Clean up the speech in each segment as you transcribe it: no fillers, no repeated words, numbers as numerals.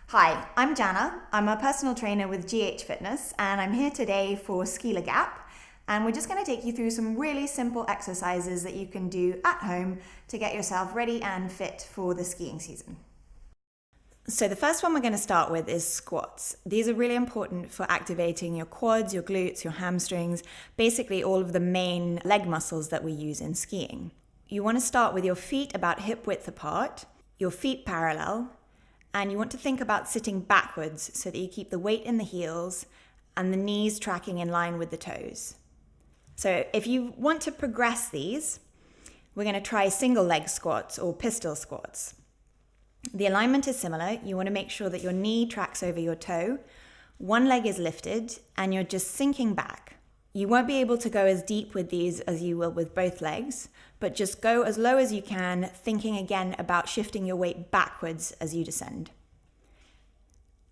Hi, I'm Jana. I'm a personal trainer with GH Fitness, and I'm here today for Ski Gap. And we're just going to take you through some really simple exercises that you can do at home to get yourself ready and fit for the skiing season. So the first one we're going to start with is squats. These are really important for activating your quads, your glutes, your hamstrings, basically all of the main leg muscles that we use in skiing. You want to start with your feet about hip width apart, your feet parallel, and you want to think about sitting backwards so that you keep the weight in the heels and the knees tracking in line with the toes. So if you want to progress these, we're going to try single leg squats or pistol squats. The alignment is similar. You want to make sure that your knee tracks over your toe, one leg is lifted, and you're just sinking back. You won't be able to go as deep with these as you will with both legs, but just go as low as you can, thinking again about shifting your weight backwards as you descend.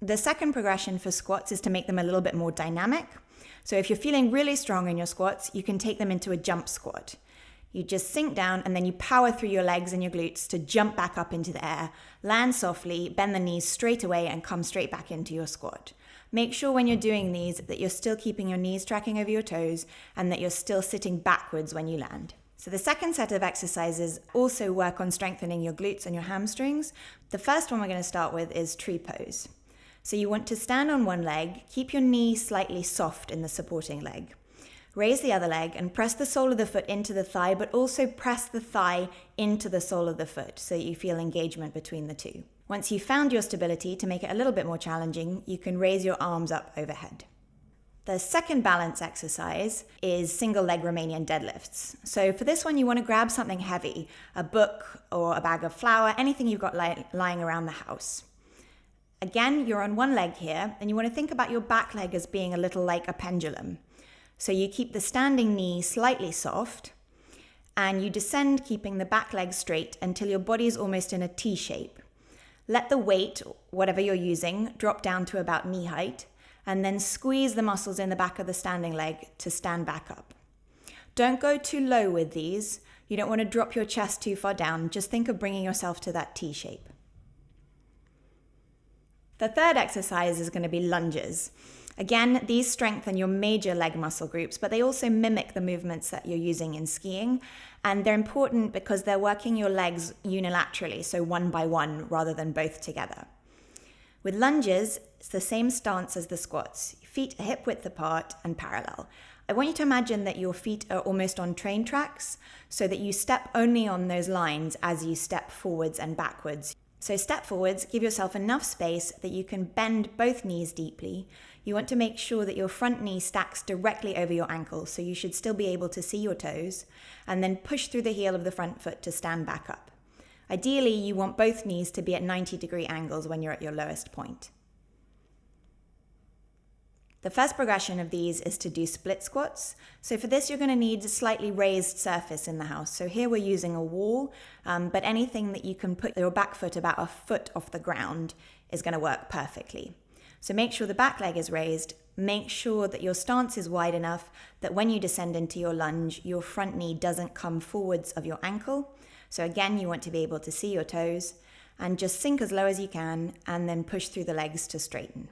The second progression for squats is to make them a little bit more dynamic. So if you're feeling really strong in your squats, you can take them into a jump squat. You just sink down and then you power through your legs and your glutes to jump back up into the air, land softly, bend the knees straight away and come straight back into your squat. Make sure when you're doing these that you're still keeping your knees tracking over your toes and that you're still sitting backwards when you land. So the second set of exercises also work on strengthening your glutes and your hamstrings. The first one we're going to start with is tree pose. So you want to stand on one leg, keep your knee slightly soft in the supporting leg. Raise the other leg and press the sole of the foot into the thigh, but also press the thigh into the sole of the foot so that you feel engagement between the two. Once you've found your stability, to make it a little bit more challenging, you can raise your arms up overhead. The second balance exercise is single leg Romanian deadlifts. So for this one, you want to grab something heavy, a book or a bag of flour, anything you've got lying around the house. Again, you're on one leg here, and you want to think about your back leg as being a little like a pendulum. So you keep the standing knee slightly soft, and you descend keeping the back leg straight until your body is almost in a T shape. Let the weight, whatever you're using, drop down to about knee height, and then squeeze the muscles in the back of the standing leg to stand back up. Don't go too low with these. You don't want to drop your chest too far down. Just think of bringing yourself to that T shape. The third exercise is going to be lunges. Again, these strengthen your major leg muscle groups, but they also mimic the movements that you're using in skiing. And they're important because they're working your legs unilaterally, so one by one rather than both together. With lunges, it's the same stance as the squats. Feet are hip width apart and parallel. I want you to imagine that your feet are almost on train tracks so that you step only on those lines as you step forwards and backwards. So step forwards, give yourself enough space that you can bend both knees deeply. You want to make sure that your front knee stacks directly over your ankle, so you should still be able to see your toes, and then push through the heel of the front foot to stand back up. Ideally, you want both knees to be at 90-degree angles when you're at your lowest point. The first progression of these is to do split squats. So for this, you're going to need a slightly raised surface in the house. So here we're using a wall, but anything that you can put your back foot about a foot off the ground is going to work perfectly. So make sure the back leg is raised. Make sure that your stance is wide enough that when you descend into your lunge, your front knee doesn't come forwards of your ankle. So again, you want to be able to see your toes, and just sink as low as you can and then push through the legs to straighten.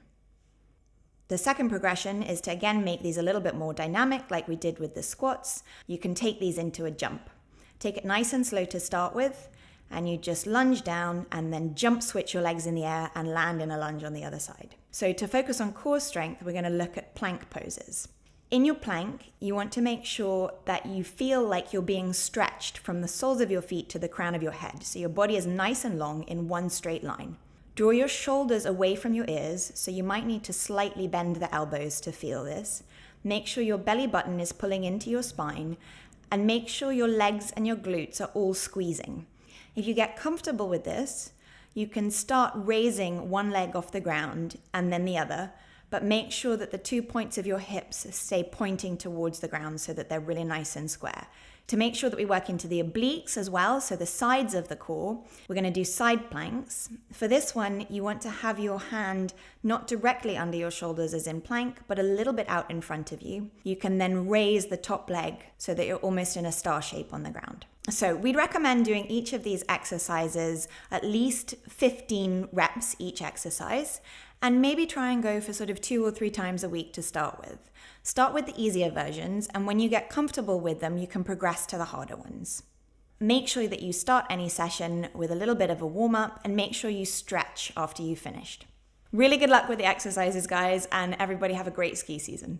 The second progression is to again make these a little bit more dynamic like we did with the squats. You can take these into a jump. Take it nice and slow to start with, and you just lunge down and then jump switch your legs in the air and land in a lunge on the other side. So to focus on core strength, we're going to look at plank poses. In your plank, you want to make sure that you feel like you're being stretched from the soles of your feet to the crown of your head. So your body is nice and long in one straight line. Draw your shoulders away from your ears, so you might need to slightly bend the elbows to feel this. Make sure your belly button is pulling into your spine, and make sure your legs and your glutes are all squeezing. If you get comfortable with this, you can start raising one leg off the ground and then the other, but make sure that the 2 points of your hips stay pointing towards the ground so that they're really nice and square. To make sure that we work into the obliques as well, so the sides of the core, we're going to do side planks. For this one, you want to have your hand not directly under your shoulders as in plank, but a little bit out in front of you. You can then raise the top leg so that you're almost in a star shape on the ground. So we'd recommend doing each of these exercises at least 15 reps each exercise, and maybe try and go for sort of 2 or 3 times a week to start with. Start with the easier versions, and when you get comfortable with them, you can progress to the harder ones. Make sure that you start any session with a little bit of a warm-up, and make sure you stretch after you've finished. Really good luck with the exercises, guys, and everybody have a great ski season.